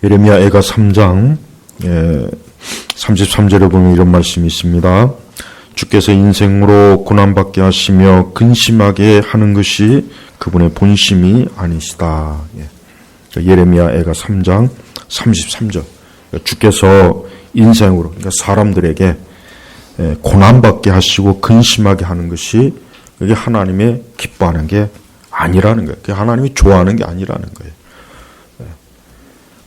예레미야 애가 3장 33절에 보면 이런 말씀이 있습니다. 주께서 인생으로 고난받게 하시며 근심하게 하는 것이 그분의 본심이 아니시다. 예레미야 애가 3장 33절. 주께서 인생으로, 그러니까 사람들에게 고난받게 하시고 근심하게 하는 것이 그게 하나님의 기뻐하는 게 아니라는 거예요. 그게 하나님이 좋아하는 게 아니라는 거예요.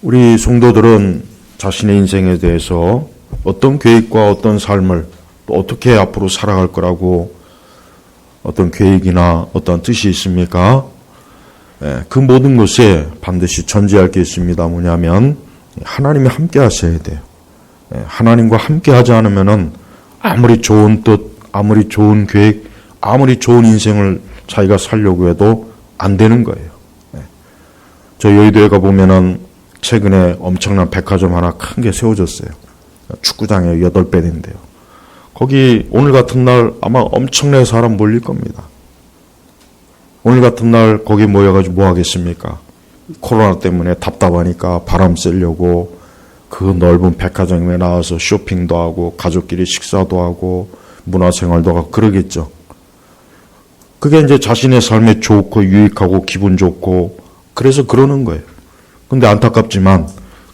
우리 성도들은 자신의 인생에 대해서 어떤 계획과 어떤 삶을 또 어떻게 앞으로 살아갈 거라고 어떤 계획이나 어떤 뜻이 있습니까? 그 모든 것에 반드시 전제할 게 있습니다. 뭐냐면 하나님이 함께 하셔야 돼요. 하나님과 함께 하지 않으면은 아무리 좋은 뜻, 아무리 좋은 계획, 아무리 좋은 인생을 자기가 살려고 해도 안 되는 거예요. 저 여의도에 가보면은 최근에 엄청난 백화점 하나 큰 게 세워졌어요. 축구장에 8배인데요. 거기 오늘 같은 날 아마 엄청나게 사람 몰릴 겁니다. 오늘 같은 날 거기 모여가지고 뭐 하겠습니까? 코로나 때문에 답답하니까 바람 쐬려고 그 넓은 백화점에 나와서 쇼핑도 하고 가족끼리 식사도 하고 문화생활도 하고 그러겠죠. 그게 이제 자신의 삶에 좋고 유익하고 기분 좋고 그래서 그러는 거예요. 근데 안타깝지만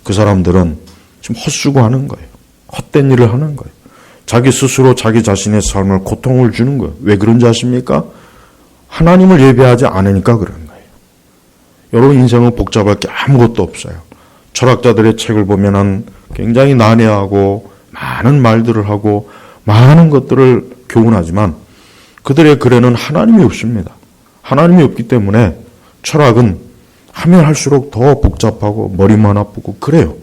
그 사람들은 지금 헛수고하는 거예요. 헛된 일을 하는 거예요. 자기 스스로 자기 자신의 삶을 고통을 주는 거예요. 왜 그런지 아십니까? 하나님을 예배하지 않으니까 그런 거예요. 여러분 인생은 복잡할 게 아무것도 없어요. 철학자들의 책을 보면은 굉장히 난해하고 많은 말들을 하고 많은 것들을 교훈하지만 그들의 글에는 하나님이 없습니다. 하나님이 없기 때문에 철학은 하면 할수록 더 복잡하고 머리만 아프고 그래요.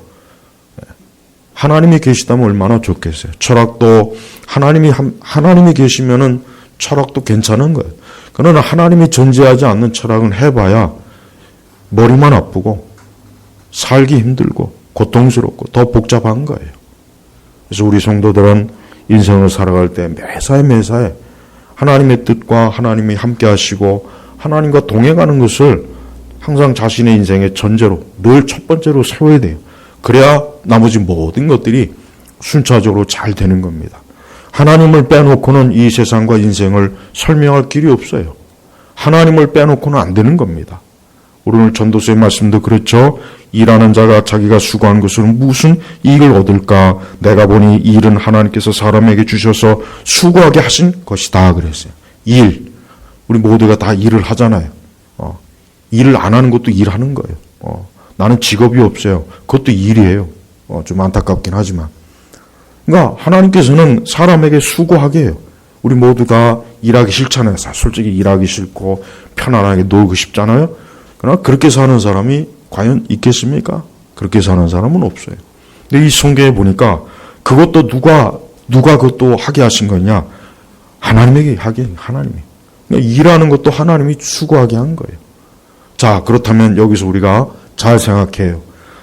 하나님이 계시다면 얼마나 좋겠어요. 철학도 하나님이 계시면은 철학도 괜찮은 거예요. 그러나 하나님이 존재하지 않는 철학은 해봐야 머리만 아프고 살기 힘들고 고통스럽고 더 복잡한 거예요. 그래서 우리 성도들은 인생을 살아갈 때 매사에 하나님의 뜻과 하나님이 함께 하시고 하나님과 동행하는 것을 항상 자신의 인생의 전제로 늘 첫 번째로 세워야 돼요. 그래야 나머지 모든 것들이 순차적으로 잘 되는 겁니다. 하나님을 빼놓고는 이 세상과 인생을 설명할 길이 없어요. 하나님을 빼놓고는 안 되는 겁니다. 오늘 전도서의 말씀도 그렇죠. 일하는 자가 자기가 수고한 것으로 무슨 이익을 얻을까? 내가 보니 이 일은 하나님께서 사람에게 주셔서 수고하게 하신 것이다 그랬어요. 일. 우리 모두가 다 일을 하잖아요. 일을 안 하는 것도 일하는 거예요. 나는 직업이 없어요. 그것도 일이에요. 좀 안타깝긴 하지만. 그러니까 하나님께서는 사람에게 수고하게 해요. 우리 모두가 일하기 싫잖아요. 솔직히 일하기 싫고 편안하게 놀고 싶잖아요. 그러나 그렇게 사는 사람이 과연 있겠습니까? 그렇게 사는 사람은 없어요. 근데 이 성경에 보니까 그것도 누가 그것도 하게 하신 거냐? 하나님에게 하게, 하나님이. 그러니까 일하는 것도 하나님이 수고하게 한 거예요. 자, 그렇다면 여기서 우리가 잘 생각해요.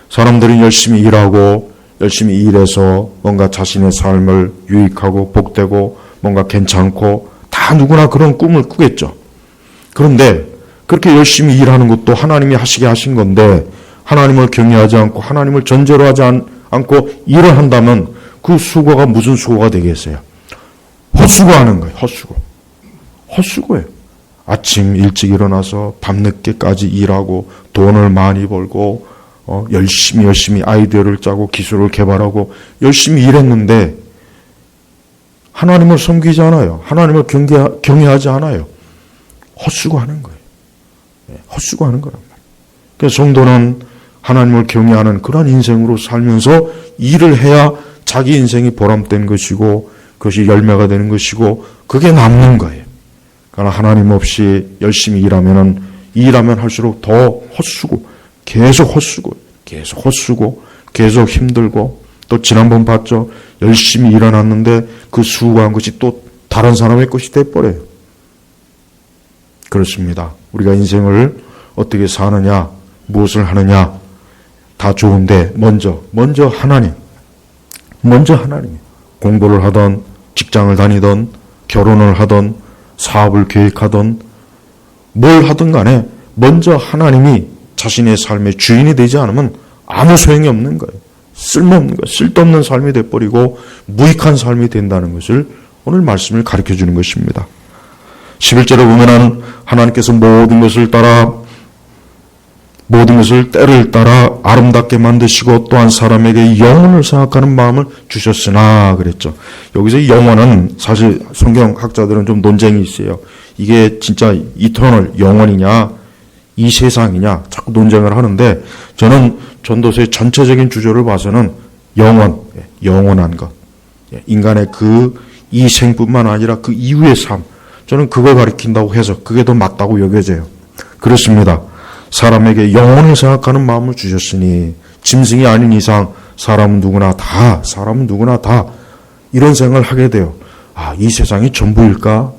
사람들이 열심히 일하고 열심히 일해서 뭔가 자신의 삶을 유익하고 복되고 뭔가 괜찮고 다 누구나 그런 꿈을 꾸겠죠. 그런데 그렇게 열심히 일하는 것도 하나님이 하시게 하신 건데 하나님을 경외하지 않고 하나님을 전제로 하지 않고 일을 한다면 그 수고가 무슨 수고가 되겠어요? 헛수고하는 거예요. 헛수고예요. 아침 일찍 일어나서 밤늦게까지 일하고 돈을 많이 벌고 열심히 아이디어를 짜고 기술을 개발하고 열심히 일했는데 하나님을 섬기지 않아요. 하나님을 경외하지 않아요. 헛수고하는 거예요. 헛수고하는 거란 말이에요. 그래서 성도는 하나님을 경외하는 그런 인생으로 살면서 일을 해야 자기 인생이 보람된 것이고 그것이 열매가 되는 것이고 그게 남는 거예요. 그러나 하나님 없이 열심히 일하면 할수록 더 헛수고, 계속 힘들고, 또 지난번 봤죠? 열심히 일어났는데 그 수고한 것이 또 다른 사람의 것이 돼버려요. 그렇습니다. 우리가 인생을 어떻게 사느냐, 무엇을 하느냐, 다 좋은데, 먼저 하나님. 공부를 하던, 직장을 다니던, 결혼을 하던, 사업을 계획하던 뭘 하든 간에 먼저 하나님이 자신의 삶의 주인이 되지 않으면 아무 소용이 없는 거예요. 쓸모없는 거예요. 쓸데없는 삶이 돼버리고 무익한 삶이 된다는 것을 오늘 말씀을 가르쳐 주는 것입니다. 11절에 보면은 하나님께서 모든 것을 때를 따라 아름답게 만드시고 또한 사람에게 영혼을 생각하는 마음을 주셨으나 그랬죠. 여기서 영혼은 사실 성경학자들은 좀 논쟁이 있어요. 이게 진짜 이터널 영혼이냐 이 세상이냐 자꾸 논쟁을 하는데 저는 전도서의 전체적인 주조를 봐서는 영원한 것, 인간의 그 이 생뿐만 아니라 그 이후의 삶, 저는 그걸 가리킨다고 해서 그게 더 맞다고 여겨져요. 그렇습니다. 사람에게 영혼을 생각하는 마음을 주셨으니 짐승이 아닌 이상 사람은 누구나 다 이런 생각을 하게 돼요. 이 세상이 전부일까?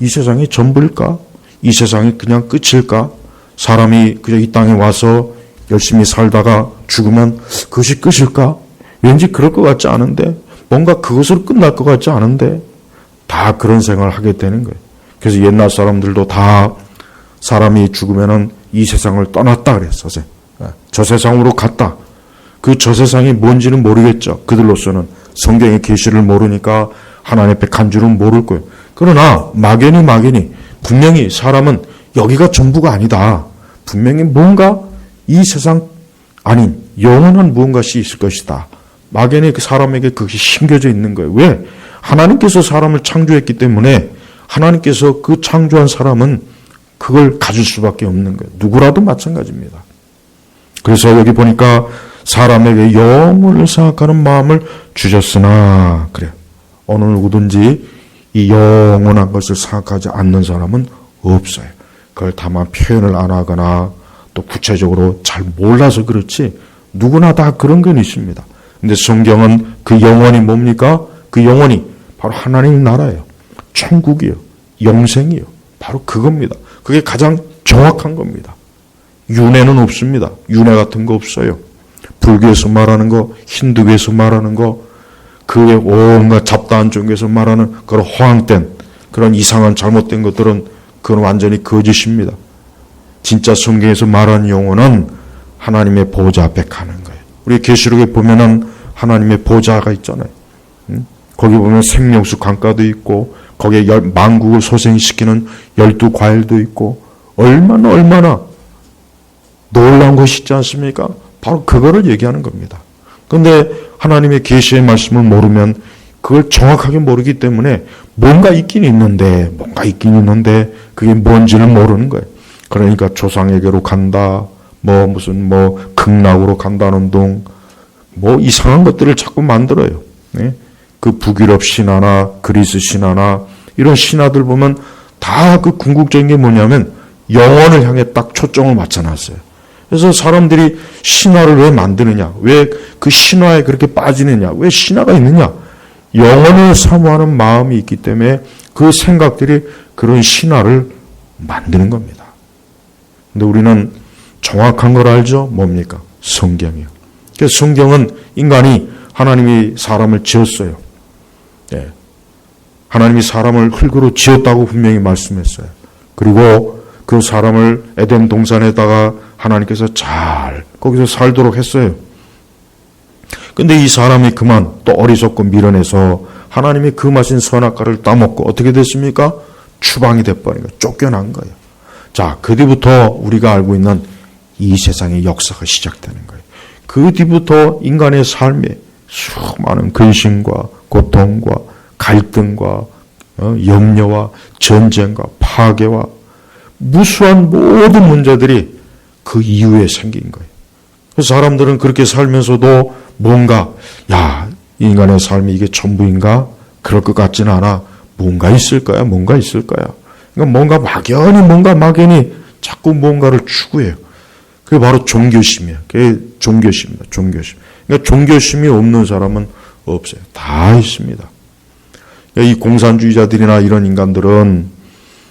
이 세상이 전부일까? 이 세상이 그냥 끝일까? 사람이 그저 이 땅에 와서 열심히 살다가 죽으면 그것이 끝일까? 왠지 그럴 것 같지 않은데, 뭔가 그것으로 끝날 것 같지 않은데, 다 그런 생각을 하게 되는 거예요. 그래서 옛날 사람들도 다 사람이 죽으면은 이 세상을 떠났다 그랬어요. 저 세상으로 갔다. 그 저 세상이 뭔지는 모르겠죠. 그들로서는 성경의 계시를 모르니까 하나님 앞에 간 줄은 모를 거예요. 그러나 막연히 분명히 사람은 여기가 전부가 아니다. 분명히 뭔가 이 세상 아닌 영원한 무언가시 있을 것이다. 막연히 그 사람에게 그것이 심겨져 있는 거예요. 왜? 하나님께서 사람을 창조했기 때문에 하나님께서 그 창조한 사람은 그걸 가질 수밖에 없는 거예요. 누구라도 마찬가지입니다. 그래서 여기 보니까 사람에게 영혼을 생각하는 마음을 주셨으나 그래요. 어느 누구든지 이 영원한 것을 생각하지 않는 사람은 없어요. 그걸 다만 표현을 안 하거나 또 구체적으로 잘 몰라서 그렇지 누구나 다 그런 건 있습니다. 근데 성경은 그 영혼이 뭡니까? 그 영혼이 바로 하나님의 나라예요. 천국이요. 영생이요. 바로 그겁니다. 그게 가장 정확한 겁니다. 윤회는 없습니다. 윤회 같은 거 없어요. 불교에서 말하는 거, 힌두교에서 말하는 거, 그 온갖 잡다한 종교에서 말하는 그런 허황된 그런 이상한 잘못된 것들은 그건 완전히 거짓입니다. 진짜 성경에서 말하는 영혼은 하나님의 보좌 앞에 가는 거예요. 우리 계시록에 보면은 하나님의 보좌가 있잖아요. 거기 보면 생명수 강가도 있고 거기에 만국을 소생시키는 12과일도 있고 얼마나 놀라운 것이 있지 않습니까? 바로 그거를 얘기하는 겁니다. 그런데 하나님의 계시의 말씀을 모르면 그걸 정확하게 모르기 때문에 뭔가 있긴 있는데 그게 뭔지는 모르는 거예요. 그러니까 조상에게로 간다, 무슨 극락으로 간다는 둥, 이상한 것들을 자꾸 만들어요. 네? 그 북유럽 신화나 그리스 신화나 이런 신화들 보면 다 그 궁극적인 게 뭐냐면 영혼을 향해 딱 초점을 맞춰놨어요. 그래서 사람들이 신화를 왜 만드느냐? 왜 그 신화에 그렇게 빠지느냐? 왜 신화가 있느냐? 영혼을 사모하는 마음이 있기 때문에 그 생각들이 그런 신화를 만드는 겁니다. 근데 우리는 정확한 걸 알죠? 뭡니까? 성경이요. 그래서 성경은 인간이 하나님이 사람을 지었어요. 네. 하나님이 사람을 흙으로 지었다고 분명히 말씀했어요. 그리고 그 사람을 에덴 동산에다가 하나님께서 잘 거기서 살도록 했어요. 근데 이 사람이 그만 또 어리석고 미련해서 하나님이 금하신 선악과를 따먹고 어떻게 됐습니까? 추방이 돼버린 거예요. 쫓겨난 거예요. 자, 그 뒤부터 우리가 알고 있는 이 세상의 역사가 시작되는 거예요. 그 뒤부터 인간의 삶에 수많은 근심과 고통과 갈등과 염려와 전쟁과 파괴와 무수한 모든 문제들이 그 이후에 생긴 거예요. 그래서 사람들은 그렇게 살면서도 뭔가 인간의 삶이 이게 전부인가? 그럴 것 같지는 않아. 뭔가 있을 거야. 그러니까 막연히 자꾸 뭔가를 추구해요. 그게 바로 종교심이에요. 그게 종교심입니다. 종교심. 그러니까 종교심이 없는 사람은 없어요. 다 있습니다. 이 공산주의자들이나 이런 인간들은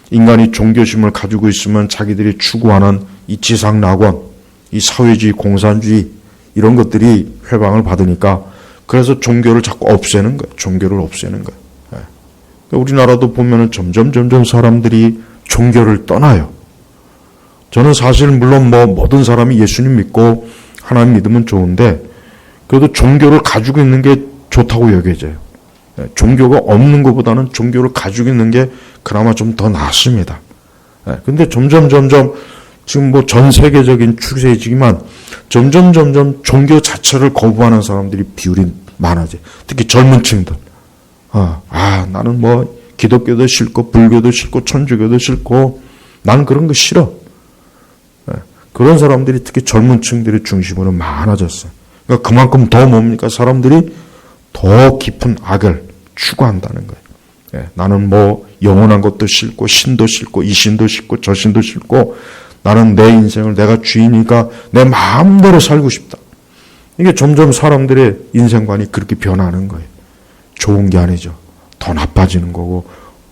인간이 종교심을 가지고 있으면 자기들이 추구하는 이 지상낙원, 이 사회주의, 공산주의 이런 것들이 회방을 받으니까 그래서 종교를 자꾸 없애는 거예요. 종교를 없애는 거예요. 그러니까 우리나라도 보면은 점점 사람들이 종교를 떠나요. 저는 사실 물론 모든 사람이 예수님 믿고 하나님 믿으면 좋은데 그래도 종교를 가지고 있는 게 좋다고 여겨져요. 종교가 없는 것보다는 종교를 가지고 있는 게 그나마 좀 더 낫습니다. 근데 점점 지금 뭐 전 세계적인 추세이지만 점점 종교 자체를 거부하는 사람들이 비율이 많아져. 특히 젊은 층들. 나는 뭐 기독교도 싫고 불교도 싫고 천주교도 싫고 나는 그런 거 싫어. 그런 사람들이 특히 젊은 층들의 중심으로 많아졌어요. 그러니까 그만큼 더 뭡니까? 사람들이 더 깊은 악을 추구한다는 거예요. 나는 뭐 영원한 것도 싫고 신도 싫고 이 신도 싫고 저 신도 싫고 나는 내 인생을 내가 주인이니까 내 마음대로 살고 싶다. 이게 점점 사람들의 인생관이 그렇게 변하는 거예요. 좋은 게 아니죠. 더 나빠지는 거고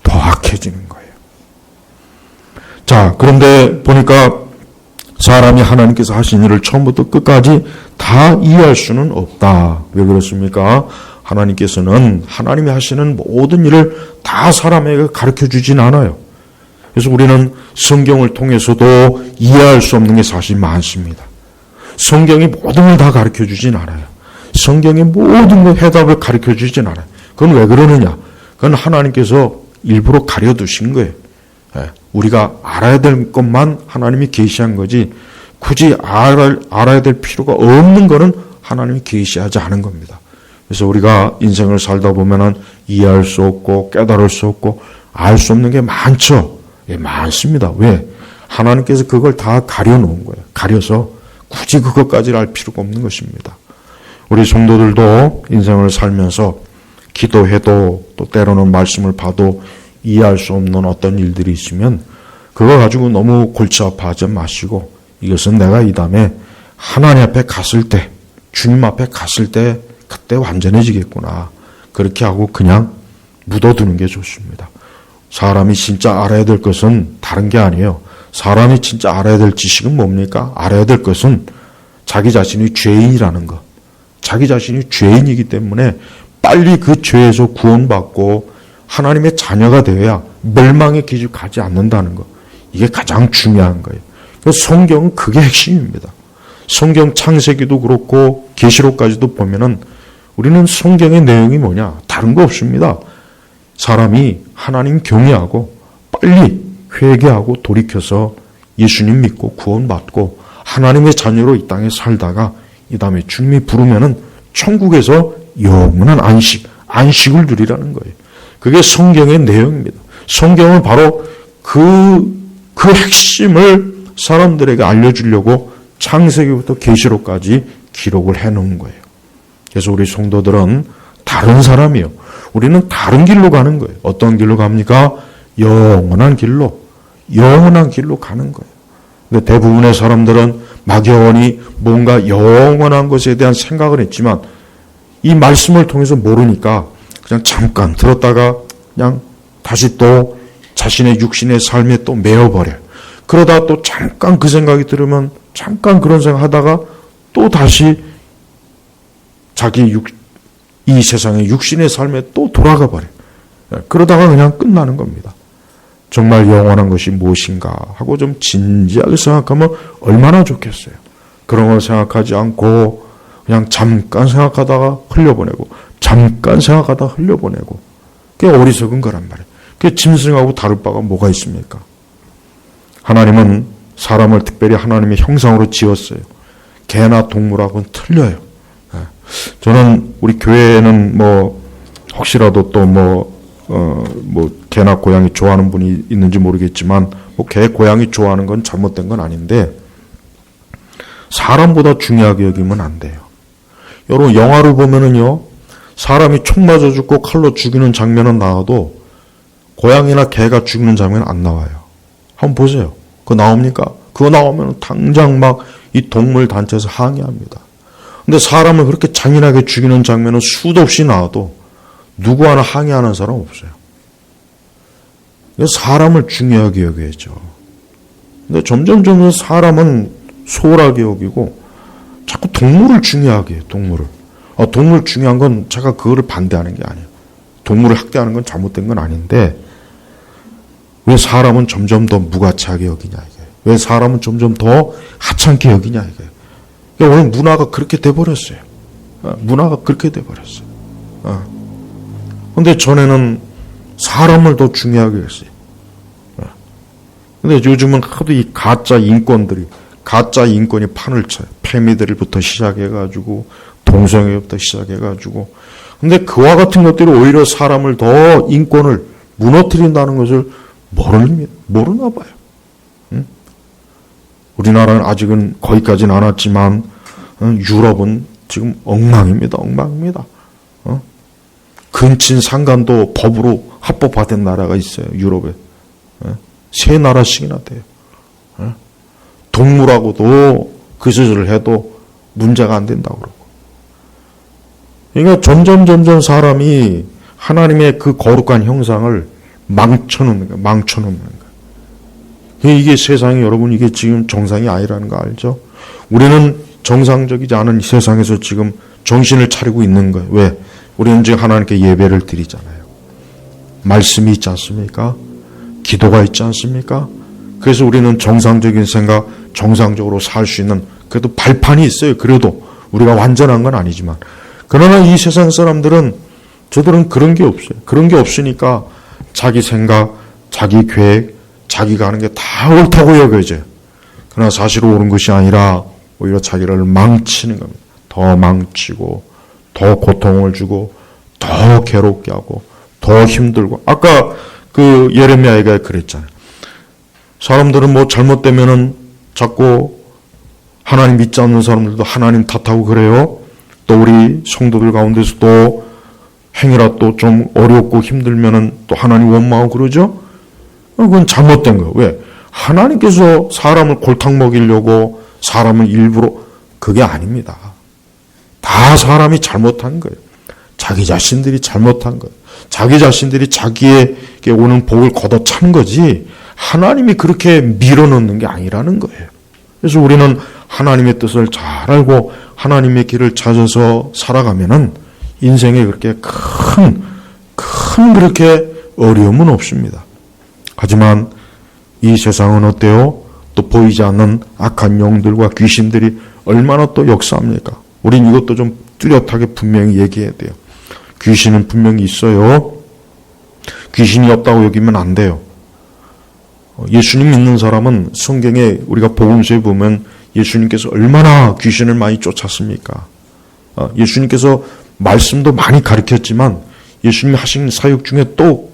더 악해지는 거예요. 자, 그런데 보니까 사람이 하나님께서 하신 일을 처음부터 끝까지 다 이해할 수는 없다. 왜 그렇습니까? 하나님께서는 하나님이 하시는 모든 일을 다 사람에게 가르쳐 주진 않아요. 그래서 우리는 성경을 통해서도 이해할 수 없는 게 사실 많습니다. 성경이 모든 걸 다 가르쳐 주진 않아요. 성경의 모든 걸 해답을 가르쳐 주진 않아요. 그건 왜 그러느냐? 그건 하나님께서 일부러 가려두신 거예요. 우리가 알아야 될 것만 하나님이 계시한 거지 굳이 알아야 될 필요가 없는 거는 하나님이 계시하지 않은 겁니다. 그래서 우리가 인생을 살다 보면은 이해할 수 없고 깨달을 수 없고 알 수 없는 게 많죠. 많습니다. 왜? 하나님께서 그걸 다 가려놓은 거예요. 가려서 굳이 그것까지 알 필요가 없는 것입니다. 우리 성도들도 인생을 살면서 기도해도 또 때로는 말씀을 봐도 이해할 수 없는 어떤 일들이 있으면 그거 가지고 너무 골치 아파하지 마시고 이것은 내가 이 다음에 하나님 앞에 갔을 때 주님 앞에 갔을 때 그때 완전해지겠구나. 그렇게 하고 그냥 묻어두는 게 좋습니다. 사람이 진짜 알아야 될 것은 다른 게 아니에요. 사람이 진짜 알아야 될 지식은 뭡니까? 알아야 될 것은 자기 자신이 죄인이라는 것. 자기 자신이 죄인이기 때문에 빨리 그 죄에서 구원받고 하나님의 자녀가 되어야 멸망의 길을 가지 않는다는 것. 이게 가장 중요한 거예요. 성경은 그게 핵심입니다. 성경 창세기도 그렇고 계시록까지도 보면은 우리는 성경의 내용이 뭐냐? 다른 거 없습니다. 사람이 하나님 경외하고 빨리 회개하고 돌이켜서 예수님 믿고 구원받고 하나님의 자녀로 이 땅에 살다가 이 다음에 주님이 부르면은 천국에서 영원한 안식을 누리라는 거예요. 그게 성경의 내용입니다. 성경은 바로 그 핵심을 사람들에게 알려주려고 창세기부터 계시록까지 기록을 해놓은 거예요. 그래서 우리 성도들은 다른 사람이요. 우리는 다른 길로 가는 거예요. 어떤 길로 갑니까? 영원한 길로 가는 거예요. 근데 대부분의 사람들은 막연히 뭔가 영원한 것에 대한 생각을 했지만 이 말씀을 통해서 모르니까 그냥 잠깐 들었다가 그냥 다시 또 자신의 육신의 삶에 또 매여버려요. 그러다 또 잠깐 그 생각이 들으면 잠깐 그런 생각 하다가 또 다시 이 세상의 육신의 삶에 또 돌아가 버려요. 그러다가 그냥 끝나는 겁니다. 정말 영원한 것이 무엇인가 하고 좀 진지하게 생각하면 얼마나 좋겠어요. 그런 걸 생각하지 않고 그냥 잠깐 생각하다가 흘려보내고 잠깐 생각하다가 흘려보내고 그게 어리석은 거란 말이에요. 그게 짐승하고 다를 바가 뭐가 있습니까? 하나님은 사람을 특별히 하나님의 형상으로 지었어요. 개나 동물하고는 틀려요. 저는 우리 교회에는 뭐 혹시라도 또 뭐 개나 고양이 좋아하는 분이 있는지 모르겠지만 뭐 개, 고양이 좋아하는 건 잘못된 건 아닌데 사람보다 중요하게 여기면 안 돼요. 여러분 영화를 보면은요 사람이 총 맞아 죽고 칼로 죽이는 장면은 나와도 고양이나 개가 죽는 장면은 안 나와요. 한번 보세요. 그거 나옵니까? 그거 나오면 당장 막 이 동물 단체에서 항의합니다. 근데 사람을 그렇게 잔인하게 죽이는 장면은 수도 없이 나와도 누구 하나 항의하는 사람 없어요. 사람을 중요하게 여겨야죠. 근데 점점 사람은 소홀하게 여기고 자꾸 동물을 중요하게 해요. 동물 중요한 건 제가 그거를 반대하는 게 아니에요. 동물을 학대하는 건 잘못된 건 아닌데 왜 사람은 점점 더 무가치하게 여기냐 이거예요. 왜 사람은 점점 더 하찮게 여기냐 이거예요. 오늘 문화가 그렇게 돼버렸어요. 문화가 그렇게 돼버렸어요. 근데 전에는 사람을 더 중요하게 했어요. 근데 요즘은 하도 이 가짜 인권이 판을 쳐요. 페미들부터 시작해가지고, 동성애부터 시작해가지고. 근데 그와 같은 것들이 오히려 사람을 더 인권을 무너뜨린다는 것을 모르나 봐요. 응? 우리나라는 아직은 거기까지는 안 왔지만, 유럽은 지금 엉망입니다. 근친 상간도 법으로 합법화된 나라가 있어요. 유럽에. 3나라씩이나 돼요. 동물하고도 그 짓을 해도 문제가 안 된다고 그러고. 그러니까 점점 사람이 하나님의 그 거룩한 형상을 망쳐놓는 거예요. 이게 세상이 여러분 이게 지금 정상이 아니라는 거 알죠? 우리는 정상적이지 않은 이 세상에서 지금 정신을 차리고 있는 거예요. 왜? 우리는 지금 하나님께 예배를 드리잖아요. 말씀이 있지 않습니까? 기도가 있지 않습니까? 그래서 우리는 정상적인 생각, 정상적으로 살 수 있는 그래도 발판이 있어요. 그래도 우리가 완전한 건 아니지만. 그러나 이 세상 사람들은 저들은 그런 게 없어요. 그런 게 없으니까 자기 생각, 자기 계획, 자기가 하는 게 다 옳다고 여겨져요. 그러나 사실 옳은 것이 아니라 오히려 자기를 망치는 겁니다. 더 망치고 더 고통을 주고 더 괴롭게 하고 더 힘들고. 아까 그 예레미야가 그랬잖아요. 사람들은 뭐 잘못되면은 자꾸 하나님 믿지 않는 사람들도 하나님 탓하고 그래요. 또 우리 성도들 가운데서 또 행위라 또 좀 어렵고 힘들면은 또 하나님 원망하고 그러죠. 그건 잘못된 거예요. 왜? 하나님께서 사람을 골탕 먹이려고 사람을 일부러 그게 아닙니다. 다 사람이 잘못한 거예요. 자기 자신들이 잘못한 거예요. 자기 자신들이 자기에게 오는 복을 걷어차는 거지 하나님이 그렇게 밀어넣는 게 아니라는 거예요. 그래서 우리는 하나님의 뜻을 잘 알고 하나님의 길을 찾아서 살아가면은 인생에 그렇게 큰 그렇게 어려움은 없습니다. 하지만 이 세상은 어때요? 또 보이지 않는 악한 영들과 귀신들이 얼마나 또 역사합니까? 우린 이것도 좀 뚜렷하게 분명히 얘기해야 돼요. 귀신은 분명히 있어요. 귀신이 없다고 여기면 안 돼요. 예수님 믿는 사람은 성경에 우리가 복음서에 보면 예수님께서 얼마나 귀신을 많이 쫓았습니까? 예수님께서 말씀도 많이 가르쳤지만 예수님이 하신 사역 중에 또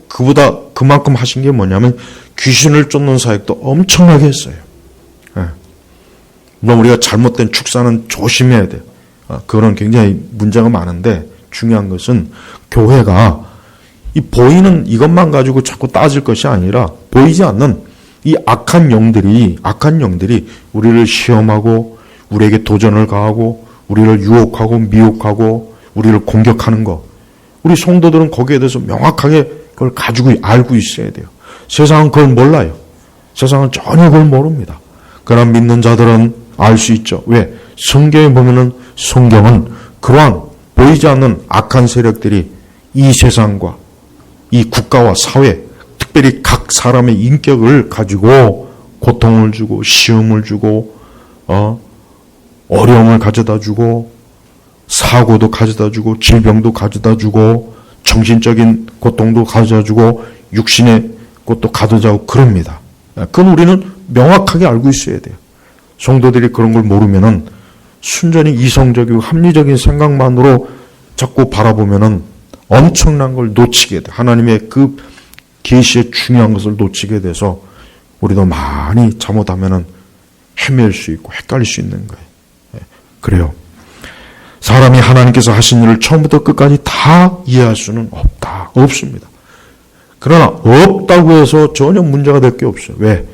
그만큼 하신 게 뭐냐면 귀신을 쫓는 사역도 엄청나게 했어요. 물론 우리가 잘못된 축사는 조심해야 돼요. 그거는 굉장히 문제가 많은데 중요한 것은 교회가 이 보이는 이것만 가지고 자꾸 따질 것이 아니라 보이지 않는 이 악한 영들이 우리를 시험하고 우리에게 도전을 가하고 우리를 유혹하고 미혹하고 우리를 공격하는 거. 우리 성도들은 거기에 대해서 명확하게 그걸 가지고 알고 있어야 돼요. 세상은 그걸 몰라요. 세상은 전혀 그걸 모릅니다. 그러나 믿는 자들은 알 수 있죠. 왜? 성경에 보면은 성경은 그러한 보이지 않는 악한 세력들이 이 세상과 이 국가와 사회, 특별히 각 사람의 인격을 가지고 고통을 주고 시험을 주고 어려움을 가져다 주고 사고도 가져다 주고 질병도 가져다 주고 정신적인 고통도 가져다 주고 육신의 것도 가져다 주고 그럽니다. 그건 우리는 명확하게 알고 있어야 돼요. 성도들이 그런 걸 모르면은 순전히 이성적이고 합리적인 생각만으로 자꾸 바라보면은 엄청난 걸 놓치게 돼. 하나님의 그 계시의 중요한 것을 놓치게 돼서 우리도 많이 잘못하면은 헤맬 수 있고 헷갈릴 수 있는 거예요. 그래요. 사람이 하나님께서 하신 일을 처음부터 끝까지 다 이해할 수는 없습니다. 그러나 없다고 해서 전혀 문제가 될 게 없어요. 왜?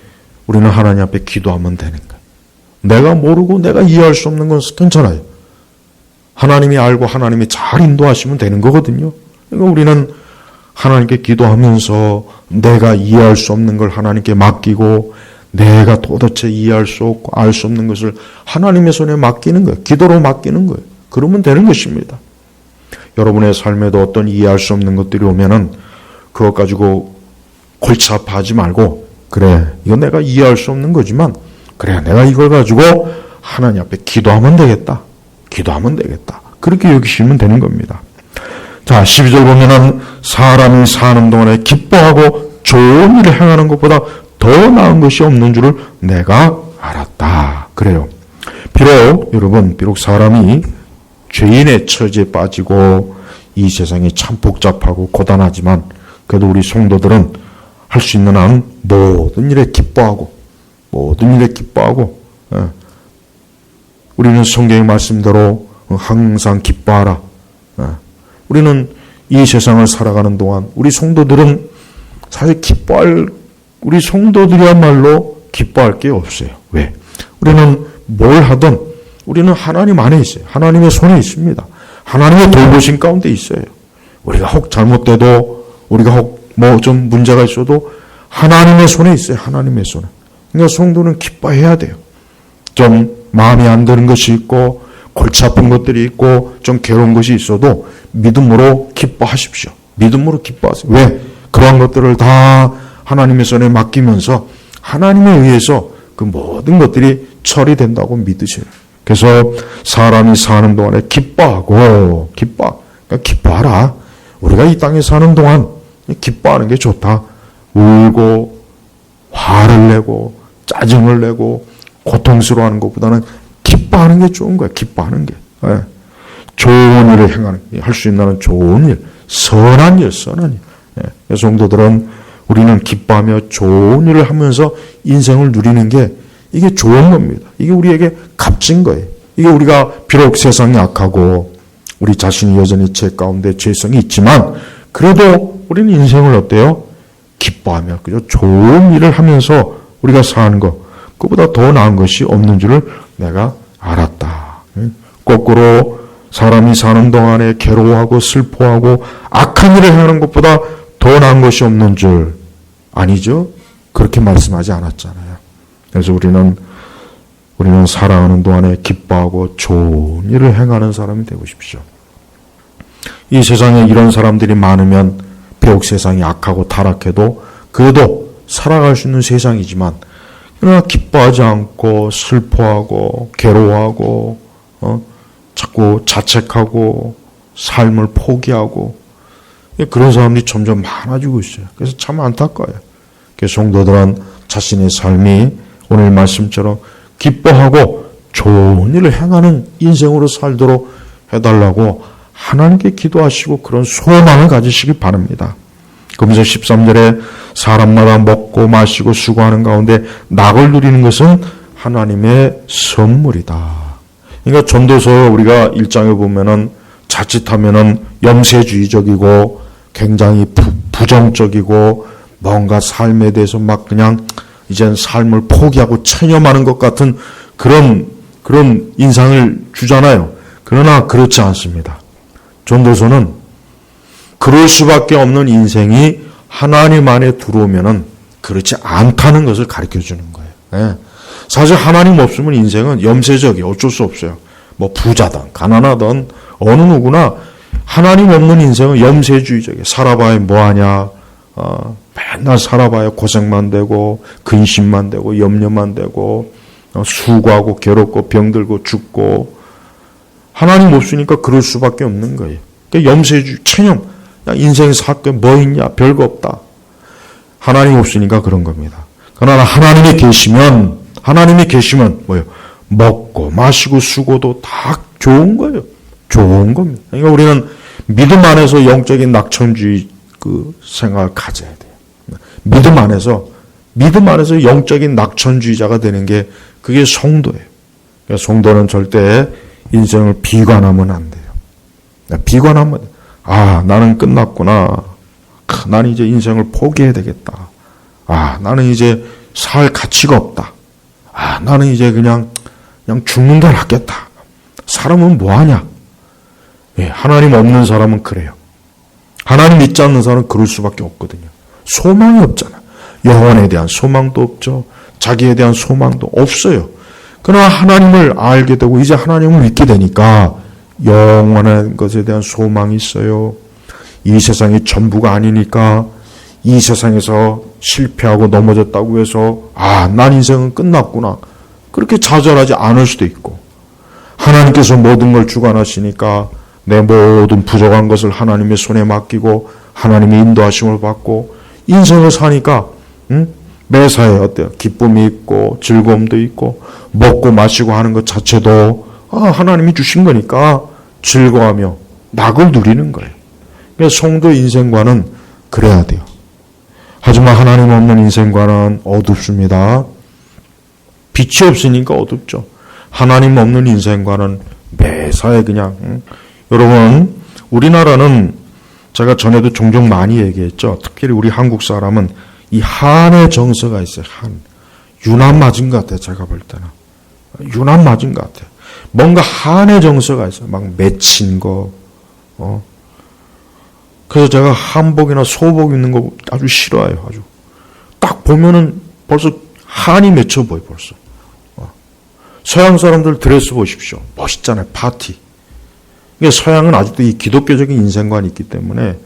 우리는 하나님 앞에 기도하면 되는 거예요. 내가 모르고 내가 이해할 수 없는 건 괜찮아요. 하나님이 알고 하나님이 잘 인도하시면 되는 거거든요. 그러니까 우리는 하나님께 기도하면서 내가 이해할 수 없는 걸 하나님께 맡기고 내가 도대체 이해할 수 없고 알 수 없는 것을 하나님의 손에 맡기는 거예요. 기도로 맡기는 거예요. 그러면 되는 것입니다. 여러분의 삶에도 어떤 이해할 수 없는 것들이 오면은 그것 가지고 골치 아파하지 말고 그래 이건 내가 이해할 수 없는 거지만 그래 내가 이걸 가지고 하나님 앞에 기도하면 되겠다. 기도하면 되겠다. 그렇게 여기시면 되는 겁니다. 자, 12절 보면은 사람이 사는 동안에 기뻐하고 좋은 일을 행하는 것보다 더 나은 것이 없는 줄을 내가 알았다. 그래요. 비록 사람이 죄인의 처지에 빠지고 이 세상이 참 복잡하고 고단하지만 그래도 우리 성도들은 할 수 있는 한 모든 일에 기뻐하고 우리는 성경의 말씀대로 항상 기뻐하라. 우리는 이 세상을 살아가는 동안 우리 성도들은 사실 우리 성도들이야말로 기뻐할 게 없어요. 왜? 우리는 뭘 하든 우리는 하나님 안에 있어요. 하나님의 손에 있습니다. 하나님의 돌보심 가운데 있어요. 우리가 혹 잘못돼도 우리가 혹 뭐 좀 문제가 있어도 하나님의 손에 있어요. 하나님의 손에. 그러니까 성도는 기뻐해야 돼요. 좀 마음에 안 드는 것이 있고 골치 아픈 것들이 있고 좀 괴로운 것이 있어도 믿음으로 기뻐하십시오. 믿음으로 기뻐하세요. 왜? 그러한 것들을 다 하나님의 손에 맡기면서 하나님에 의해서 그 모든 것들이 처리된다고 믿으세요. 그래서 사람이 사는 동안에 그러니까 기뻐하라. 우리가 이 땅에 사는 동안 기뻐하는 게 좋다. 울고 화를 내고 짜증을 내고 고통스러워하는 것보다는 기뻐하는 게 좋은 거야. 기뻐하는 게. 좋은 일을 행하는, 할 수 있는 좋은 일, 선한 일. 성도들은 우리는 기뻐하며 좋은 일을 하면서 인생을 누리는 게 이게 좋은 겁니다. 이게 우리에게 값진 거예요. 이게 우리가 비록 세상이 악하고 우리 자신이 여전히 죄 가운데 죄성이 있지만 그래도 우리는 인생을 어때요? 기뻐하며 그죠? 좋은 일을 하면서 우리가 사는 것 그보다 더 나은 것이 없는 줄을 내가 알았다. 거꾸로 사람이 사는 동안에 괴로워하고 슬퍼하고 악한 일을 하는 것보다 더 나은 것이 없는 줄 아니죠? 그렇게 말씀하지 않았잖아요. 그래서 우리는 살아가는 동안에 기뻐하고 좋은 일을 행하는 사람이 되고 싶죠. 이 세상에 이런 사람들이 많으면 비록 세상이 악하고 타락해도 그래도 살아갈 수 있는 세상이지만 그러나 기뻐하지 않고 슬퍼하고 괴로워하고 자꾸 자책하고 삶을 포기하고 그런 사람들이 점점 많아지고 있어요. 그래서 참 안타까워요. 그래서 성도들은 자신의 삶이 오늘 말씀처럼 기뻐하고 좋은 일을 행하는 인생으로 살도록 해달라고 하나님께 기도하시고 그런 소망을 가지시기 바랍니다. 그러면서 13절에 사람마다 먹고 마시고 수고하는 가운데 낙을 누리는 것은 하나님의 선물이다. 그러니까 전도서 우리가 1장에 보면은 자칫하면은 염세주의적이고 굉장히 부정적이고 뭔가 삶에 대해서 막 그냥 이젠 삶을 포기하고 체념하는 것 같은 그런 인상을 주잖아요. 그러나 그렇지 않습니다. 전도서는 그럴 수밖에 없는 인생이 하나님 안에 들어오면은 그렇지 않다는 것을 가르쳐 주는 거예요. 예. 사실 하나님 없으면 인생은 염세적이에요. 어쩔 수 없어요. 뭐 부자든 가난하든 어느 누구나 하나님 없는 인생은 염세주의적이에요. 살아봐야 뭐하냐. 맨날 살아봐야 고생만 되고 근심만 되고 염려만 되고 수고하고 괴롭고 병들고 죽고 하나님 없으니까 그럴 수밖에 없는 거예요. 그러니까 염세주의, 체념. 인생 살 게 뭐 있냐? 별거 없다. 하나님 없으니까 그런 겁니다. 그러나 하나님이 계시면 뭐예요? 먹고 마시고 수고도 다 좋은 거예요. 좋은 겁니다. 그러니까 우리는 믿음 안에서 영적인 낙천주의 그 생각을 가져야 돼요. 믿음 안에서 영적인 낙천주의자가 되는 게 그게 성도예요. 그러니까 성도는 절대 인생을 비관하면 안 돼요. 비관하면 나는 끝났구나. 나는 이제 인생을 포기해야 되겠다. 나는 이제 살 가치가 없다. 나는 이제 그냥 죽는 게 낫겠다. 사람은 뭐하냐? 하나님 없는 사람은 그래요. 하나님 믿지 않는 사람은 그럴 수밖에 없거든요. 소망이 없잖아. 영혼에 대한 소망도 없죠. 자기에 대한 소망도 없어요. 그러나 하나님을 알게 되고 이제 하나님을 믿게 되니까 영원한 것에 대한 소망이 있어요. 이 세상이 전부가 아니니까 이 세상에서 실패하고 넘어졌다고 해서 난 인생은 끝났구나. 그렇게 좌절하지 않을 수도 있고, 하나님께서 모든 걸 주관하시니까 내 모든 부족한 것을 하나님의 손에 맡기고 하나님의 인도하심을 받고 인생을 사니까 매사에 어때요? 기쁨이 있고 즐거움도 있고 먹고 마시고 하는 것 자체도 하나님이 주신 거니까 즐거워하며 낙을 누리는 거예요. 그래서 성도의 인생관은 그래야 돼요. 하지만 하나님 없는 인생관은 어둡습니다. 빛이 없으니까 어둡죠. 하나님 없는 인생관은 매사에 그냥 여러분, 우리나라는 제가 전에도 종종 많이 얘기했죠. 특히 우리 한국 사람은 이 한의 정서가 있어요. 한. 유난 맞은 것 같아요. 제가 볼 때는. 유난 맞은 것 같아요. 뭔가 한의 정서가 있어요. 막 맺힌 거. 그래서 제가 한복이나 소복 입는 거 아주 싫어해요. 아주. 딱 보면은 벌써 한이 맺혀 보여 벌써. 서양 사람들 드레스 보십시오. 멋있잖아요. 파티. 그러니까 서양은 아직도 이 기독교적인 인생관이 있기 때문에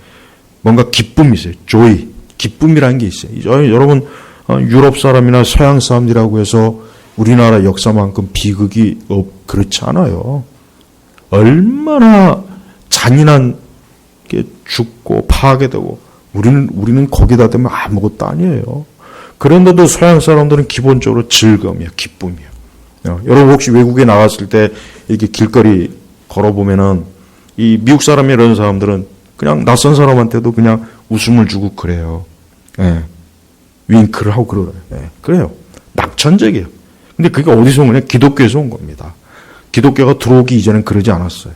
뭔가 기쁨이 있어요. 조이. 기쁨이라는 게 있어요. 여러분 유럽 사람이나 서양 사람들이라고 해서 우리나라 역사만큼 비극이 그렇지 않아요. 얼마나 잔인한 게 죽고 파괴되고 우리는 거기다 대면 아무것도 아니에요. 그런데도 서양 사람들은 기본적으로 즐거움이에요. 기쁨이에요. 여러분 혹시 외국에 나갔을 때 이렇게 길거리 걸어보면은 이 미국 사람이 이런 사람들은 그냥 낯선 사람한테도 그냥 웃음을 주고 그래요. 예. 윙크를 하고 그러요. 예. 그래요. 낙천적이에요. 근데 그게 어디서 온 거냐? 기독교에서 온 겁니다. 기독교가 들어오기 이전엔 그러지 않았어요.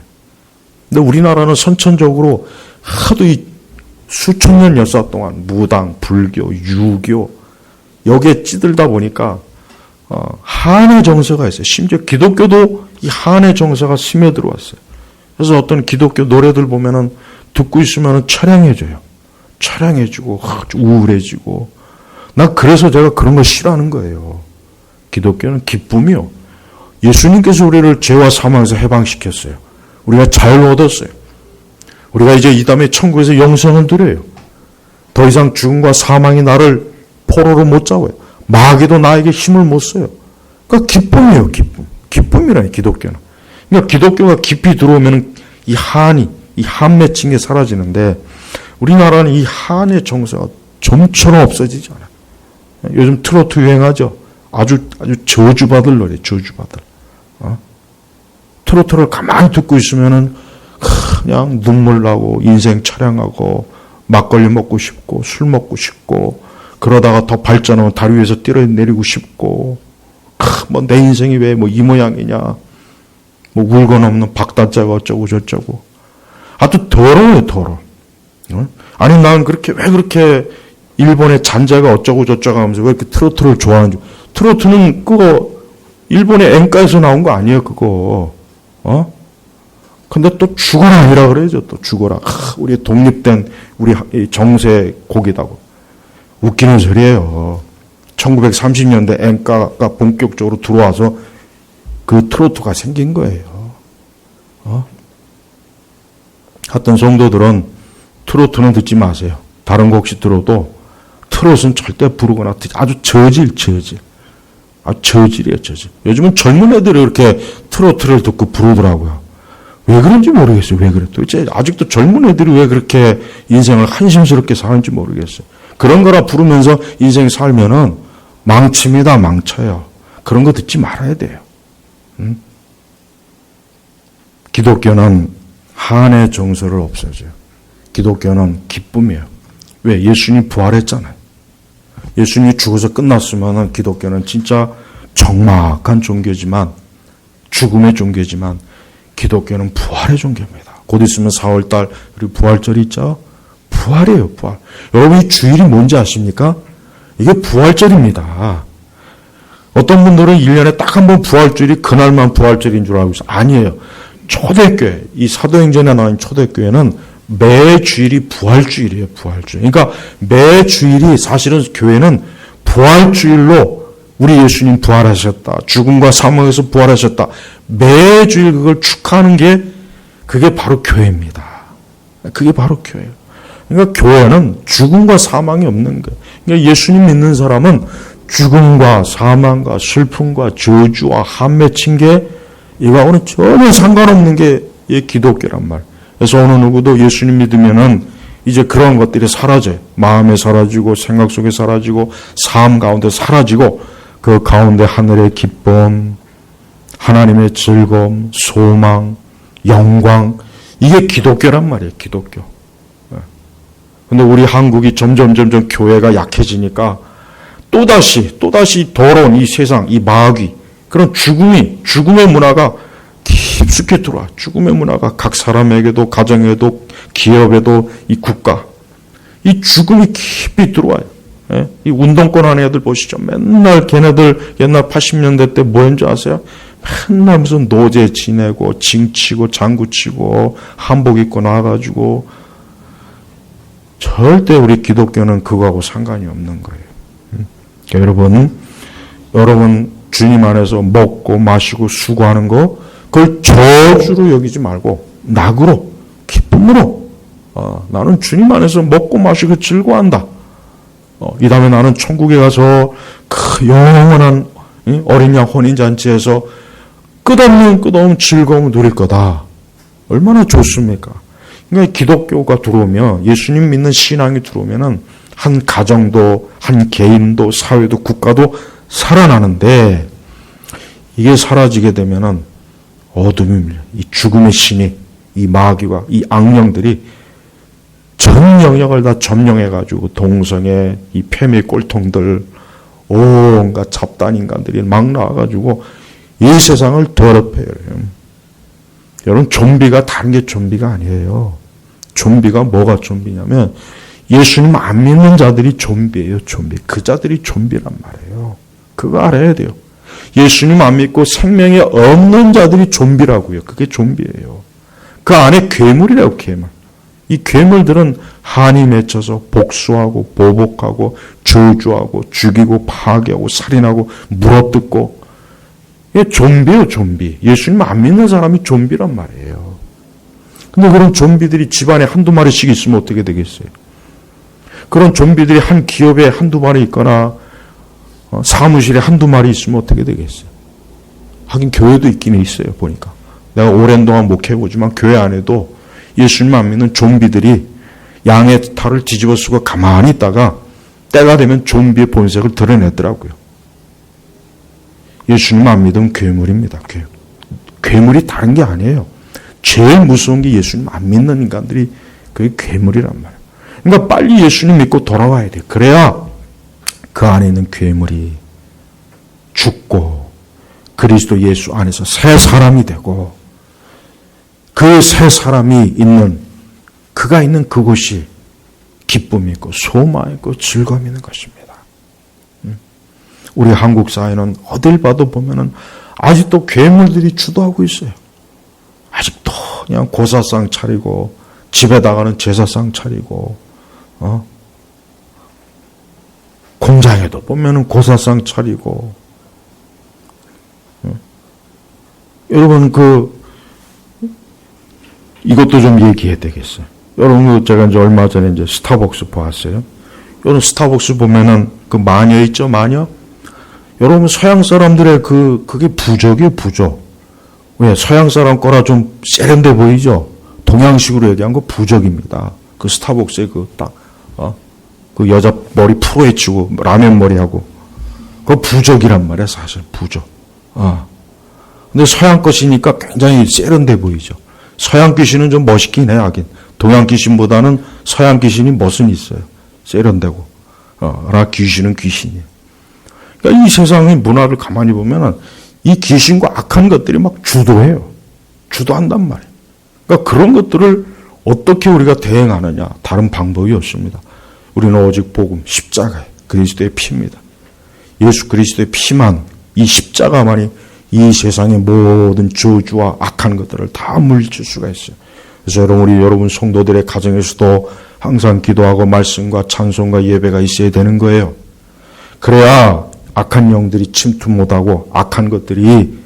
근데 우리나라는 선천적으로 하도 이 수천 년 역사 동안 무당, 불교, 유교 여기에 찌들다 보니까 한의 정서가 있어요. 심지어 기독교도 이 한의 정서가 스며들어왔어요. 그래서 어떤 기독교 노래들 보면은 듣고 있으면은 처량해져요. 처량해지고 우울해지고. 나 그래서 제가 그런 걸 싫어하는 거예요. 기독교는 기쁨이요. 예수님께서 우리를 죄와 사망에서 해방시켰어요. 우리가 자유를 얻었어요. 우리가 이제 이 다음에 천국에서 영생을 누려요. 더 이상 죽음과 사망이 나를 포로로 못 잡아요. 마귀도 나에게 힘을 못 써요. 그러니까 기쁨이에요. 기쁨. 기쁨이라니 기독교는. 그러니까 기독교가 깊이 들어오면 이 한이, 이 한 맺힌 게 사라지는데 우리나라는 이 한의 정서가 좀처럼 없어지지 않아요. 요즘 트로트 유행하죠. 아주 저주받을 노래, 저주받을. 트로트를 가만히 듣고 있으면은 그냥 눈물 나고 인생 처량하고 막걸리 먹고 싶고 술 먹고 싶고 그러다가 더 발전하면 다리 위에서 뛰어내리고 싶고 뭐 내 인생이 왜 뭐 이 모양이냐 뭐 울건 없는 박단자가 어쩌고 저쩌고 아주 더러워요. 더러워. 아니 난 그렇게 왜 그렇게 일본의 잔자가 어쩌고 저쩌고 하면서 왜 이렇게 트로트를 좋아하는지. 트로트는 그거 일본의 엔가에서 나온 거 아니에요. 그거. 근데 또 죽어라 아니라 그래야죠. 또 죽어라. 우리 독립된 우리 정세 곡이다고. 웃기는 소리예요. 1930년대 엔가가 본격적으로 들어와서 그 트로트가 생긴 거예요. 하여튼 성도들은 트로트는 듣지 마세요. 다른 곡 혹시 들어도 트로트는 절대 부르거나 아주 저질. 아주 저질이에요. 저질. 요즘은 젊은 애들이 이렇게 트로트를 듣고 부르더라고요. 왜 그런지 모르겠어요. 왜 그래? 도대체 아직도 젊은 애들이 왜 그렇게 인생을 한심스럽게 사는지 모르겠어요. 그런 거라 부르면서 인생 살면은 망칩니다. 망쳐요. 그런 거 듣지 말아야 돼요. 기독교는 한의 정서를 없애줘요. 기독교는 기쁨이에요. 왜? 예수님이 부활했잖아요. 예수님이 죽어서 끝났으면 기독교는 진짜 적막한 종교지만 죽음의 종교지만 기독교는 부활의 종교입니다. 곧 있으면 4월달 우리 부활절이 있죠. 부활이에요. 부활. 여러분 이 주일이 뭔지 아십니까? 이게 부활절입니다. 어떤 분들은 1년에 딱 한 번 부활절이 그날만 부활절인 줄 알고 있어요. 아니에요. 초대교회, 이 사도행전에 나온 초대교회는 매 주일이 부활주일이에요. 부활주일. 그러니까 매 주일이 사실은 교회는 부활주일로 우리 예수님 부활하셨다. 죽음과 사망에서 부활하셨다. 매 주일 그걸 축하하는 게 그게 바로 교회입니다. 그게 바로 교회예요. 그러니까 교회는 죽음과 사망이 없는 거예요. 그러니까 예수님 믿는 사람은 죽음과 사망과 슬픔과 저주와 한매 징계 이거하고는 전혀 상관없는 게 이 기독교란 말. 그래서 어느 누구도 예수님 믿으면은 이제 그런 것들이 사라져요. 마음에 사라지고 생각 속에 사라지고 삶 가운데 사라지고 그 가운데 하늘의 기쁨, 하나님의 즐거움, 소망, 영광 이게 기독교란 말이에요. 기독교. 근데 우리 한국이 점점 교회가 약해지니까 또다시 더러운 이 세상, 이 마귀, 그런 죽음의 문화가 깊숙이 들어와. 죽음의 문화가 각 사람에게도, 가정에도, 기업에도, 이 국가. 이 죽음이 깊이 들어와요. 예? 이 운동권 하는 애들 보시죠. 맨날 걔네들 옛날 80년대 때 뭐였는지 아세요? 맨날 무슨 노제 지내고, 징치고, 장구치고, 한복 입고 나와가지고, 절대 우리 기독교는 그거하고 상관이 없는 거예요. 그러니까 여러분 주님 안에서 먹고 마시고 수고하는 거 그걸 저주로 여기지 말고 낙으로 기쁨으로 나는 주님 안에서 먹고 마시고 즐거워한다. 이 다음에 나는 천국에 가서 그 영원한 어린 양 혼인잔치에서 끝없는 즐거움을 누릴 거다. 얼마나 좋습니까? 그러니까 기독교가 들어오면 예수님 믿는 신앙이 들어오면은 한 가정도 한 개인도 사회도 국가도 살아나는데 이게 사라지게 되면은 어둠입니다. 이 죽음의 신이 이 마귀와 이 악령들이 전 영역을 다 점령해가지고 동성애 이 패미 꼴통들 온갖 잡단 인간들이 막 나와가지고 이 세상을 더럽혀요. 여러분 좀비가 다른 게 좀비가 아니에요. 좀비가 뭐가 좀비냐면 예수님 안 믿는 자들이 좀비예요. 좀비. 그 자들이 좀비란 말이에요. 그거 알아야 돼요. 예수님 안 믿고 생명이 없는 자들이 좀비라고요. 그게 좀비예요. 그 안에 괴물이라고 괴물. 이 괴물들은 한이 맺혀서 복수하고 보복하고 저주하고 죽이고 파괴하고 살인하고 물어뜯고 이게 좀비예요. 좀비. 예수님 안 믿는 사람이 좀비란 말이에요. 근데 그런 좀비들이 집안에 한두 마리씩 있으면 어떻게 되겠어요? 그런 좀비들이 한 기업에 한두 마리 있거나 사무실에 한두 마리 있으면 어떻게 되겠어요? 하긴 교회도 있기는 있어요. 보니까. 내가 오랜 동안 목회해보지만 교회 안에도 예수님 안 믿는 좀비들이 양의 털을 뒤집어 쓰고 가만히 있다가 때가 되면 좀비의 본색을 드러내더라고요. 예수님 안 믿으면 괴물입니다. 괴물이 다른 게 아니에요. 제일 무서운 게 예수님 안 믿는 인간들이 그게 괴물이란 말이에요. 그러니까 빨리 예수님 믿고 돌아와야 돼요. 그래야 그 안에 있는 괴물이 죽고 그리스도 예수 안에서 새 사람이 되고 그 새 사람이 있는 그가 있는 그곳이 기쁨이 있고 소망이 있고 즐거움이 있는 것입니다. 우리 한국 사회는 어딜 봐도 보면은 아직도 괴물들이 주도하고 있어요. 아직도 그냥 고사상 차리고 집에다가는 제사상 차리고 공장에도 보면은 고사상 차리고 여러분 이것도 좀 얘기해야 되겠어요. 여러분 제가 이제 얼마 전에 이제 스타벅스 보았어요. 여러분 스타벅스 보면은 그 마녀 있죠, 마녀? 여러분 서양 사람들의 그게 부적이에요, 부적. 왜 서양 사람 거라 좀 세련돼 보이죠? 동양식으로 얘기한 거 부적입니다. 그 스타벅스의 그 여자 머리 풀어헤치고 라면 머리하고 그거 부적이란 말이야, 사실 부적. 근데 서양 것이니까 굉장히 세련돼 보이죠. 서양 귀신은 좀 멋있긴 해, 하긴. 동양 귀신보다는 서양 귀신이 멋은 있어요. 세련되고. 나 귀신은 귀신이에요. 그러니까 이 세상의 문화를 가만히 보면은 이 귀신과 악한 것들이 막 주도해요. 주도한단 말이에요. 그러니까 그런 것들을 어떻게 우리가 대응하느냐. 다른 방법이 없습니다. 우리는 오직 복음, 십자가에 그리스도의 피입니다. 예수 그리스도의 피만, 이 십자가만이 이 세상의 모든 저주와 악한 것들을 다 물리칠 수가 있어요. 그래서 여러분 성도들의 가정에서도 항상 기도하고 말씀과 찬송과 예배가 있어야 되는 거예요. 그래야 악한 영들이 침투 못하고 악한 것들이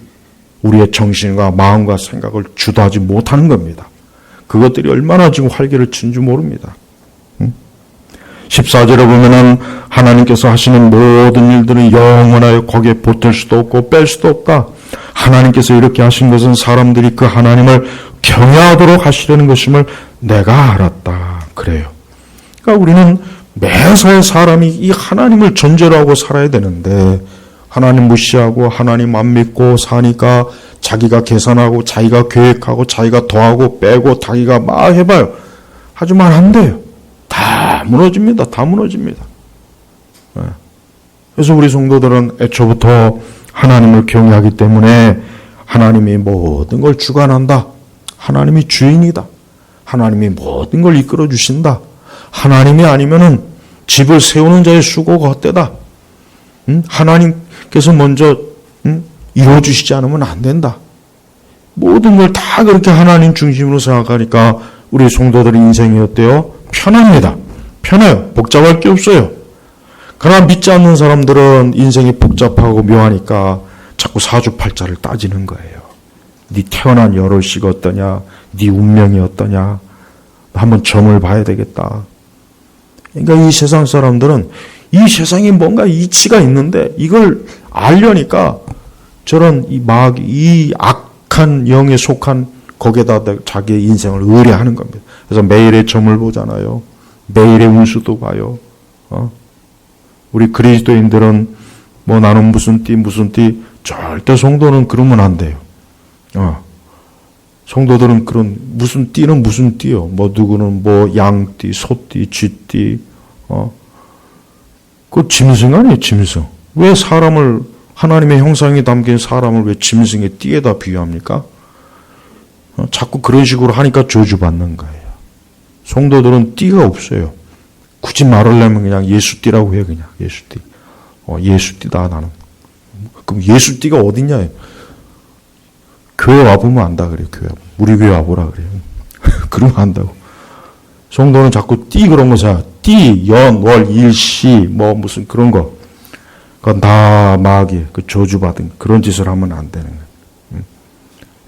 우리의 정신과 마음과 생각을 주도하지 못하는 겁니다. 그것들이 얼마나 지금 활개를 친 줄 모릅니다. 14절에 보면은 하나님께서 하시는 모든 일들은 영원하여 거기에 보탤 수도 없고 뺄 수도 없다. 하나님께서 이렇게 하신 것은 사람들이 그 하나님을 경외하도록 하시려는 것임을 내가 알았다. 그래요. 그러니까 우리는 매사에 사람이 이 하나님을 전제로 하고 살아야 되는데 하나님 무시하고 하나님 안 믿고 사니까 자기가 계산하고 자기가 계획하고 자기가 더하고 빼고 자기가 막 해봐요. 하지만 안 돼요. 다 무너집니다. 다 무너집니다. 그래서 우리 성도들은 애초부터 하나님을 경외하기 때문에 하나님이 모든 걸 주관한다. 하나님이 주인이다. 하나님이 모든 걸 이끌어 주신다. 하나님이 아니면은 집을 세우는 자의 수고가 헛되다. 하나님께서 먼저 이루어 주시지 않으면 안 된다. 모든 걸 다 그렇게 하나님 중심으로 생각하니까 우리 성도들의 인생이 어때요? 편합니다. 편해요. 복잡할 게 없어요. 그러나 믿지 않는 사람들은 인생이 복잡하고 묘하니까 자꾸 사주팔자를 따지는 거예요. 네 태어난 여럿이가 어떠냐? 네 운명이 어떠냐? 한번 점을 봐야 되겠다. 그러니까 이 세상 사람들은 이 세상에 뭔가 이치가 있는데 이걸 알려니까 저런 이 악한 영에 속한 거기에다 자기의 인생을 의뢰하는 겁니다. 그래서 매일의 점을 보잖아요. 매일의 운수도 봐요. 우리 그리스도인들은 뭐 나는 무슨 띠 절대 성도는 그러면 안 돼요. 성도들은 그런 무슨 띠는 무슨 띠요. 뭐 누구는 뭐 양띠, 소띠, 쥐띠. 그 짐승 아니에요, 짐승. 왜 사람을 하나님의 형상이 담긴 사람을 왜 짐승의 띠에다 비유합니까? 자꾸 그런 식으로 하니까 저주받는 거예요. 성도들은 띠가 없어요. 굳이 말하려면 그냥 예수띠라고 해요. 그냥 예수띠. 예수띠다 나는. 그럼 예수띠가 어딨냐? 교회 와보면 안다 그래요. 우리 교회 와보라 그래요. 그러면 안다고. 성도는 자꾸 띠 그런 거 사. 띠, 연, 월, 일, 시 뭐 무슨 그런 거. 그건 다 마귀, 그 저주받은 그런 짓을 하면 안 되는 거예요.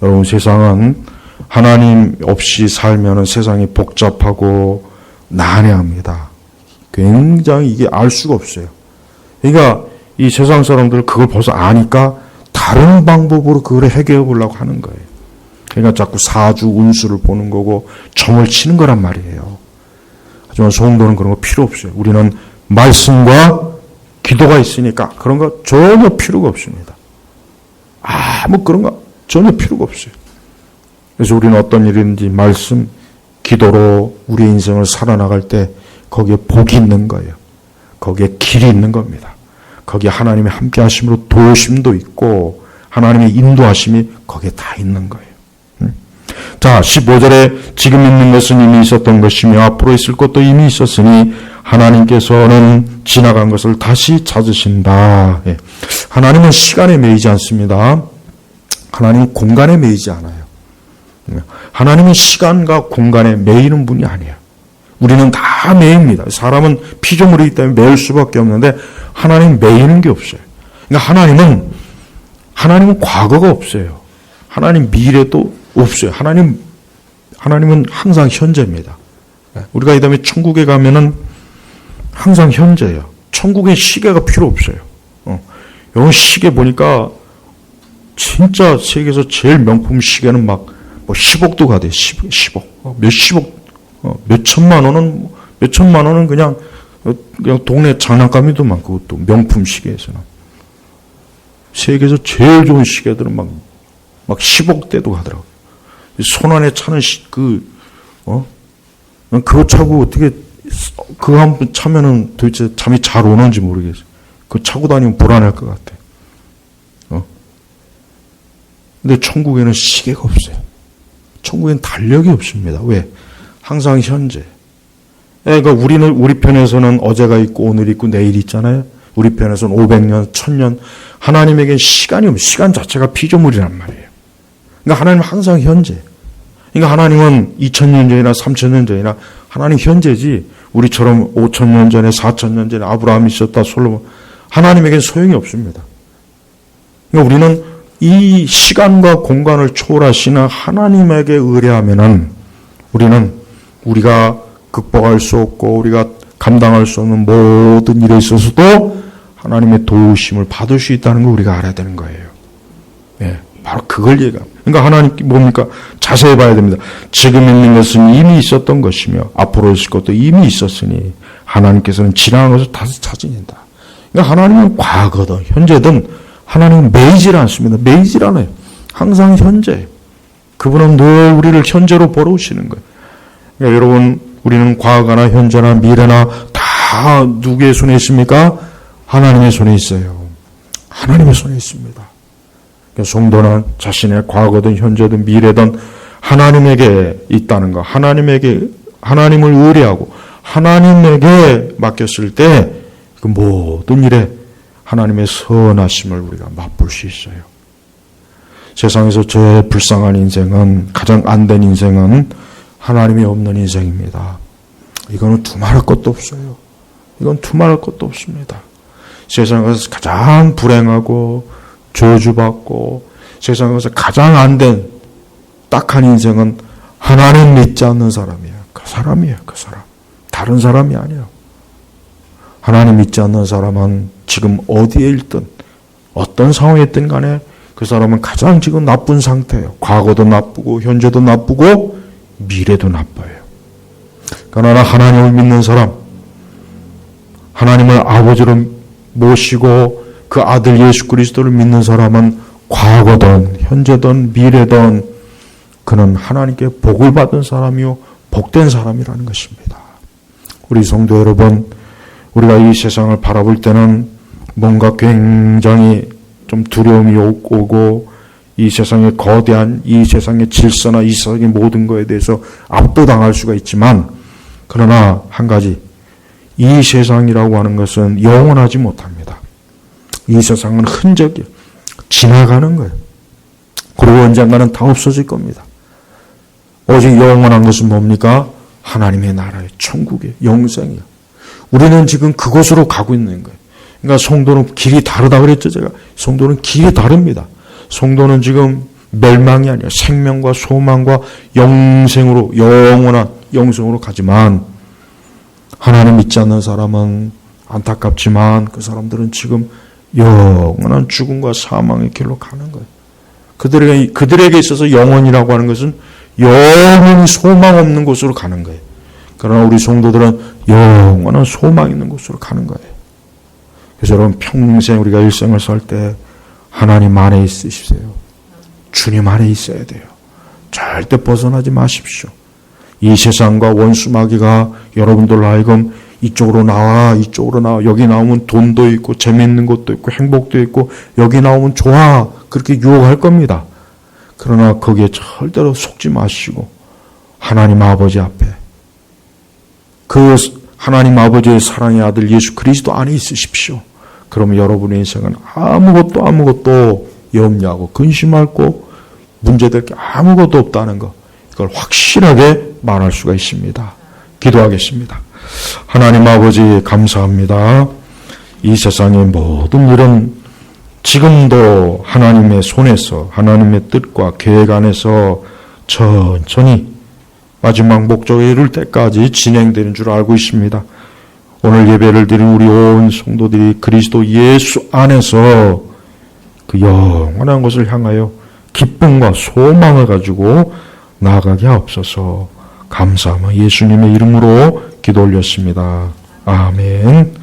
여러분 세상은 하나님 없이 살면은 세상이 복잡하고 난해합니다. 굉장히 이게 알 수가 없어요. 그러니까 이 세상 사람들 그걸 벌써 아니까 다른 방법으로 그걸 해결해 보려고 하는 거예요. 그러니까 자꾸 사주 운수를 보는 거고 점을 치는 거란 말이에요. 하지만 성도는 그런 거 필요 없어요. 우리는 말씀과 기도가 있으니까 그런 거 전혀 필요가 없습니다. 아무 그런 거 전혀 필요가 없어요. 그래서 우리는 어떤 일이든지 말씀, 기도로 우리 인생을 살아나갈 때 거기에 복이 있는 거예요. 거기에 길이 있는 겁니다. 거기에 하나님의 함께 하심으로 도우심도 있고 하나님의 인도하심이 거기에 다 있는 거예요. 자, 15절에 지금 있는 것은 이미 있었던 것이며 앞으로 있을 것도 이미 있었으니 하나님께서는 지나간 것을 다시 찾으신다. 하나님은 시간에 매이지 않습니다. 하나님은 공간에 매이지 않아요. 하나님은 시간과 공간에 매이는 분이 아니에요. 우리는 다 매입니다. 사람은 피조물이기 때문에 매일 수밖에 없는데 하나님은 매이는 게 없어요. 그러니까 하나님은 과거가 없어요. 하나님 미래도 없어요. 하나님은 항상 현재입니다. 우리가 이 다음에 천국에 가면은 항상 현재예요. 천국에 시계가 필요 없어요. 여러분 시계 보니까 진짜 세계에서 제일 명품 시계는 막 뭐 10억도 가대. 10억. 몇천만 원은 그냥 동네 장난감이도 많고 또 명품 시계에서는. 세계에서 제일 좋은 시계들은 막 10억대도 가더라고요. 손 안에 차는 그거 차고 어떻게 그거 한번 차면은 도대체 잠이 잘 오는지 모르겠어요. 그거 차고 다니면 불안할 것 같아. 근데 천국에는 시계가 없어요. 천국에는 달력이 없습니다. 왜? 항상 현재. 그러니까 우리 편에서는 어제가 있고 오늘이 있고 내일이 있잖아요. 우리 편에서는 500년, 1000년. 하나님에겐 시간이 없어요. 시간 자체가 피조물이란 말이에요. 그러니까 하나님은 항상 현재. 그러니까 하나님은 2000년 전이나 3000년 전이나 하나님 현재지 우리처럼 5000년 전에 4000년 전에 아브라함이 있었다 솔로몬 하나님에겐 소용이 없습니다. 그러니까 우리는 이 시간과 공간을 초월하시는 하나님에게 의뢰하면은 우리가 극복할 수 없고 우리가 감당할 수 없는 모든 일에 있어서도 하나님의 도우심을 받을 수 있다는 걸 우리가 알아야 되는 거예요. 예, 바로 그걸 얘기합니다. 그러니까 하나님 뭡니까? 자세히 봐야 됩니다. 지금 있는 것은 이미 있었던 것이며 앞으로 있을 것도 이미 있었으니 하나님께서는 지나간 것을 다시 찾으신다. 그러니까 하나님은 과거든 현재든 하나님은 매이질 않습니다. 매이질 않아요. 항상 현재. 그분은 늘 우리를 현재로 벌어오시는 거예요. 그러니까 여러분, 우리는 과거나 현재나 미래나 다 누구의 손에 있습니까? 하나님의 손에 있어요. 하나님의 손에 있습니다. 그러니까 성도는 자신의 과거든 현재든 미래든 하나님에게 있다는 거, 하나님을 의뢰하고 하나님에게 맡겼을 때 그 모든 일에 하나님의 선하심을 우리가 맛볼 수 있어요. 세상에서 제일 불쌍한 인생은, 가장 안 된 인생은 하나님이 없는 인생입니다. 이거는 두말할 것도 없어요. 이건 두말할 것도 없습니다. 세상에서 가장 불행하고 저주받고 세상에서 가장 안 된 딱한 인생은 하나님 믿지 않는 사람이에요. 그 사람이에요. 그 사람. 다른 사람이 아니에요. 하나님 믿지 않는 사람은 지금 어디에 있든 어떤 상황에 있든 간에 그 사람은 가장 지금 나쁜 상태예요. 과거도 나쁘고 현재도 나쁘고 미래도 나빠요. 그러나 하나님을 믿는 사람, 하나님을 아버지로 모시고 그 아들 예수 그리스도를 믿는 사람은 과거든 현재든 미래든 그는 하나님께 복을 받은 사람이요 복된 사람이라는 것입니다. 우리 성도 여러분, 우리가 이 세상을 바라볼 때는 뭔가 굉장히 좀 두려움이 오고 이 세상의 거대한 이 세상의 질서나 이 세상의 모든 것에 대해서 압도당할 수가 있지만 그러나 한 가지, 이 세상이라고 하는 것은 영원하지 못합니다. 이 세상은 흔적이에요. 지나가는 거예요. 그리고 언젠가는 다 없어질 겁니다. 오직 영원한 것은 뭡니까? 하나님의 나라의 천국의 영생이에요. 우리는 지금 그곳으로 가고 있는 거예요. 그러니까 성도는 길이 다르다 그랬죠, 제가. 성도는 길이 다릅니다. 성도는 지금 멸망이 아니라 생명과 소망과 영생으로, 영원한 영생으로 가지만 하나님 믿지 않는 사람은 안타깝지만 그 사람들은 지금 영원한 죽음과 사망의 길로 가는 거예요. 그들에게 있어서 영원이라고 하는 것은 영원히 소망 없는 곳으로 가는 거예요. 그러나 우리 성도들은 영원한 소망 있는 곳으로 가는 거예요. 그래서 여러분, 평생 우리가 일생을 살 때 하나님 안에 있으십시오. 주님 안에 있어야 돼요. 절대 벗어나지 마십시오. 이 세상과 원수 마귀가 여러분들로 하여금 이쪽으로 나와, 이쪽으로 나와. 여기 나오면 돈도 있고 재미있는 것도 있고 행복도 있고 여기 나오면 좋아. 그렇게 유혹할 겁니다. 그러나 거기에 절대로 속지 마시고 하나님 아버지 앞에 그 하나님 아버지의 사랑의 아들 예수 그리스도 안에 있으십시오. 그러면 여러분의 인생은 아무것도 염려하고 근심하고 문제될 게 아무것도 없다는 것, 이걸 확실하게 말할 수가 있습니다. 기도하겠습니다. 하나님 아버지 감사합니다. 이 세상의 모든 일은 지금도 하나님의 손에서 하나님의 뜻과 계획 안에서 천천히 마지막 목적에 이를 때까지 진행되는 줄 알고 있습니다. 오늘 예배를 드린 우리 온 성도들이 그리스도 예수 안에서 그 영원한 것을 향하여 기쁨과 소망을 가지고 나아가게 하옵소서. 감사하며 예수님의 이름으로 기도 올렸습니다. 아멘.